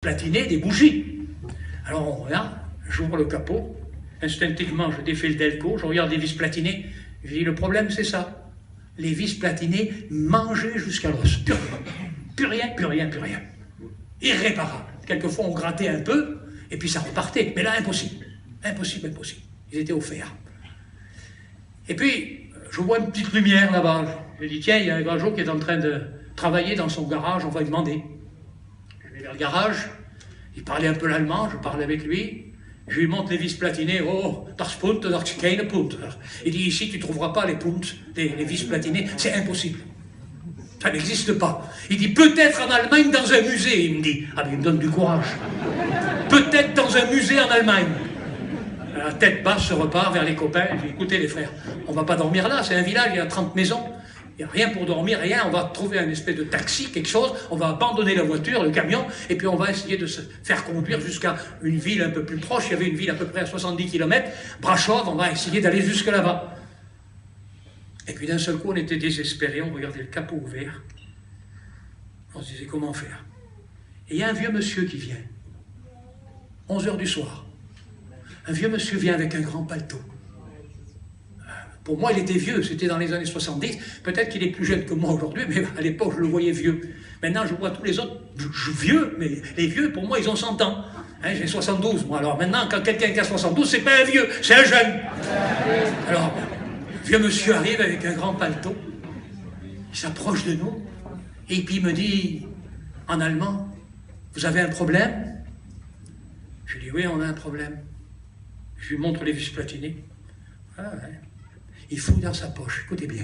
platiner des bougies. Alors on regarde, j'ouvre le capot, instinctivement je défais le delco, je regarde les vis platinées, je dis le problème c'est ça, les vis platinées mangées jusqu'à l'os, plus rien, plus rien, plus rien, irréparable. Quelquefois on grattait un peu et puis ça repartait, mais là impossible, impossible, impossible, ils étaient offerts. Et puis je vois une petite lumière là-bas, je dis tiens, il y a un gageot qui est en train de travailler dans son garage, on va lui demander. Je vais vers le garage, il parlait un peu l'allemand, je parlais avec lui, je lui montre les vis platinées, oh, das Punt, das keine Punt. Il dit ici tu ne trouveras pas les Punt, les vis platinées, c'est impossible. Ça n'existe pas. Il dit peut-être en Allemagne dans un musée, il me dit. Ah mais il me donne du courage. Peut-être dans un musée en Allemagne. La tête basse se repart vers les copains, je dis écoutez les frères, on ne va pas dormir là, c'est un village, il y a 30 maisons. Il n'y a rien pour dormir, rien, on va trouver un espèce de taxi, quelque chose, on va abandonner la voiture, le camion, et puis on va essayer de se faire conduire jusqu'à une ville un peu plus proche. Il y avait une ville à peu près à 70 km, Brașov, on va essayer d'aller jusque là-bas. Et puis d'un seul coup, on était désespérés, on regardait le capot ouvert, on se disait comment faire. Et il y a un vieux monsieur qui vient, 11 h du soir. Un vieux monsieur vient avec un grand paletot. Pour moi, il était vieux, c'était dans les années 70. Peut-être qu'il est plus jeune que moi aujourd'hui, mais à l'époque, je le voyais vieux. Maintenant, je vois tous les autres vieux, mais les vieux, pour moi, ils ont 100 ans. Hein, j'ai 72, moi. Alors maintenant, quand quelqu'un qui a 72, c'est pas un vieux, c'est un jeune. Alors, le vieux monsieur arrive avec un grand paletot. Il s'approche de nous. Et puis il me dit, en allemand, « Vous avez un problème ?» Je lui dis, « Oui, on a un problème. » Je lui montre les vis platinées. Ah, ouais. Il fouille dans sa poche, écoutez bien,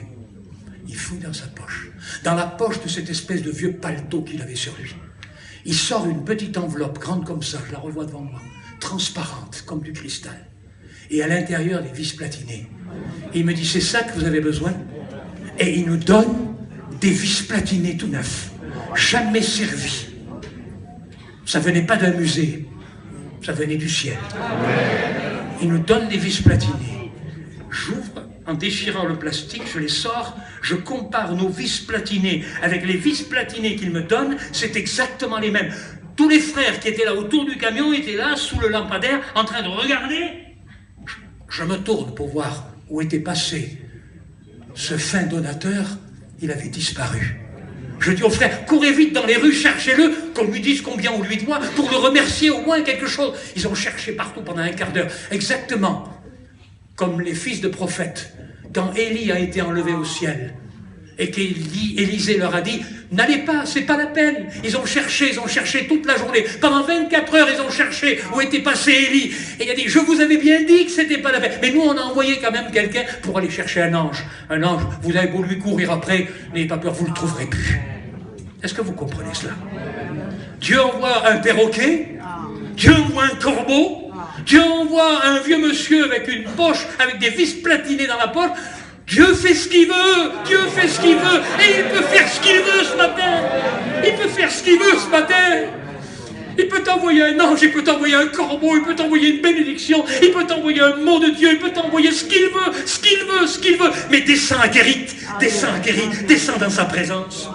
il fouille dans sa poche. Dans la poche de cette espèce de vieux paletot qu'il avait sur lui, il sort une petite enveloppe, grande comme ça, je la revois devant moi, transparente, comme du cristal. Et à l'intérieur, les vis platinées. Et il me dit, c'est ça que vous avez besoin? Et il nous donne des vis platinées tout neufs, jamais servis. Ça venait pas d'un musée, ça venait du ciel. Il nous donne des vis platinées. J'ouvre, en déchirant le plastique, je les sors, je compare nos vis platinées avec les vis platinées qu'il me donne, c'est exactement les mêmes. Tous les frères qui étaient là autour du camion étaient là, sous le lampadaire, en train de regarder. Je me tourne pour voir où était passé ce fin donateur, il avait disparu. Je dis aux frères, courez vite dans les rues, cherchez-le, qu'on lui dise combien on lui doit, pour le remercier au moins quelque chose. Ils ont cherché partout pendant un quart d'heure, exactement comme les fils de prophètes, quand Élie a été enlevé au ciel, et qu'Élisée leur a dit, n'allez pas, c'est pas la peine. Ils ont cherché toute la journée. Pendant 24 heures, ils ont cherché où était passé Élie. Et il a dit, je vous avais bien dit que c'était pas la peine. Mais nous, on a envoyé quand même quelqu'un pour aller chercher un ange. Un ange, vous avez beau lui courir après, n'ayez pas peur, vous le trouverez plus. Est-ce que vous comprenez cela? Dieu envoie un perroquet, Dieu envoie un corbeau, Dieu envoie un vieux monsieur avec une poche, avec des vis platinées dans la poche. Dieu fait ce qu'il veut, Dieu fait ce qu'il veut, et il peut faire ce qu'il veut ce matin. Il peut faire ce qu'il veut ce matin. Il peut t'envoyer un ange, il peut t'envoyer un corbeau, il peut t'envoyer une bénédiction, il peut t'envoyer un mot de Dieu, il peut t'envoyer ce qu'il veut, ce qu'il veut, ce qu'il veut. Mais descends à Guérite, descends dans sa présence.